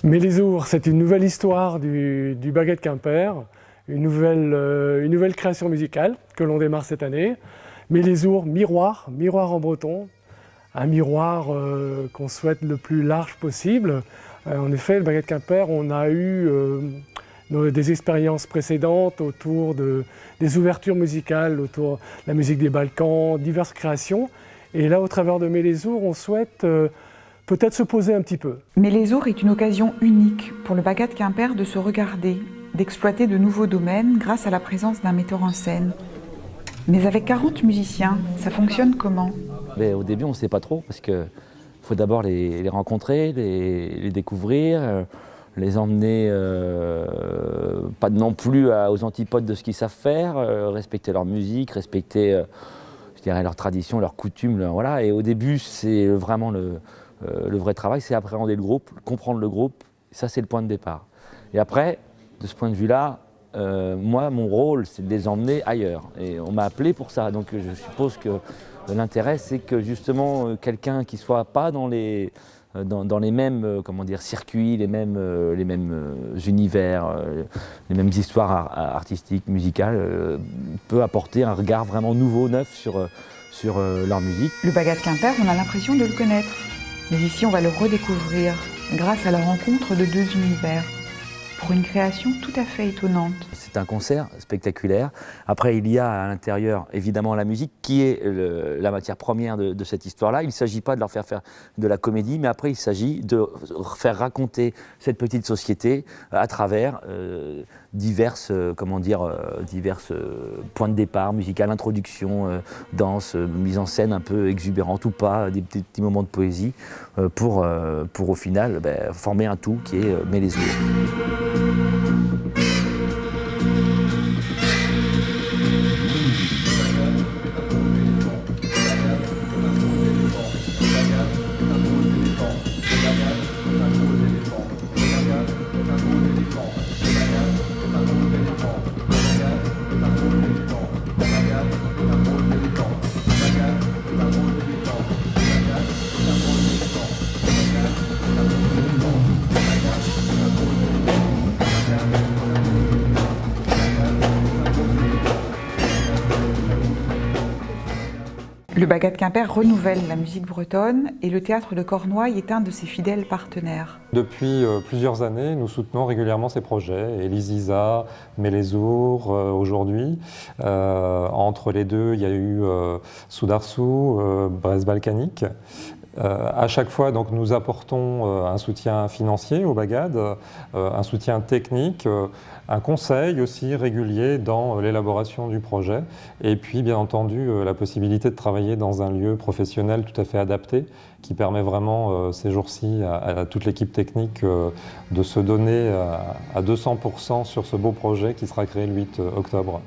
Mélézour, c'est une nouvelle histoire du Baguette Quimper, une nouvelle création musicale que l'on démarre cette année. Mélézour, miroir en breton, un miroir qu'on souhaite le plus large possible. En effet, le Baguette Quimper, on a eu des expériences précédentes autour des ouvertures musicales, autour de la musique des Balkans, diverses créations. Et là, au travers de Mélézour, on souhaite peut-être se poser un petit peu. Mélézour est une occasion unique pour le Baguette Quimper de se regarder, d'exploiter de nouveaux domaines grâce à la présence d'un metteur en scène. Mais avec 40 musiciens, ça fonctionne comment? Au début, on ne sait pas trop parce qu'il faut d'abord les rencontrer, les découvrir, les emmener pas non plus aux antipodes de ce qu'ils savent faire, respecter leur musique, respecter je dirais, leur tradition, leurs coutumes. Voilà. Et au début, c'est vraiment le vrai travail, c'est appréhender le groupe, comprendre le groupe. Ça, c'est le point de départ. Et après, de ce point de vue-là, moi, mon rôle, c'est de les emmener ailleurs. Et on m'a appelé pour ça. Donc, je suppose que l'intérêt, c'est que justement, quelqu'un qui ne soit pas dans les mêmes circuits, les mêmes univers, les mêmes histoires artistiques, musicales, peut apporter un regard vraiment nouveau, neuf sur leur musique. Le Baguette Quimper, on a l'impression de le connaître. Mais ici, on va le redécouvrir grâce à la rencontre de deux univers, pour une création tout à fait étonnante. C'est un concert spectaculaire. Après, il y a à l'intérieur, évidemment, la musique, qui est la matière première de cette histoire-là. Il ne s'agit pas de leur faire faire de la comédie, mais après, il s'agit de faire raconter cette petite société à travers divers points de départ, musicales, introduction, danse, mise en scène un peu exubérante ou pas, des petits moments de poésie, pour au final former un tout qui est Mélézour. Le Baguette Quimper renouvelle la musique bretonne et le théâtre de Cornouailles est un de ses fidèles partenaires. Depuis plusieurs années, nous soutenons régulièrement ces projets. Elisiza, Mélézour, aujourd'hui. Entre les deux, il y a eu Soudarsou, Brest Balkanique. À chaque fois, donc, nous apportons un soutien financier aux Bagades, un soutien technique, un conseil aussi régulier dans l'élaboration du projet et puis bien entendu la possibilité de travailler dans un lieu professionnel tout à fait adapté qui permet vraiment ces jours-ci à toute l'équipe technique de se donner à 200% sur ce beau projet qui sera créé le 8 octobre.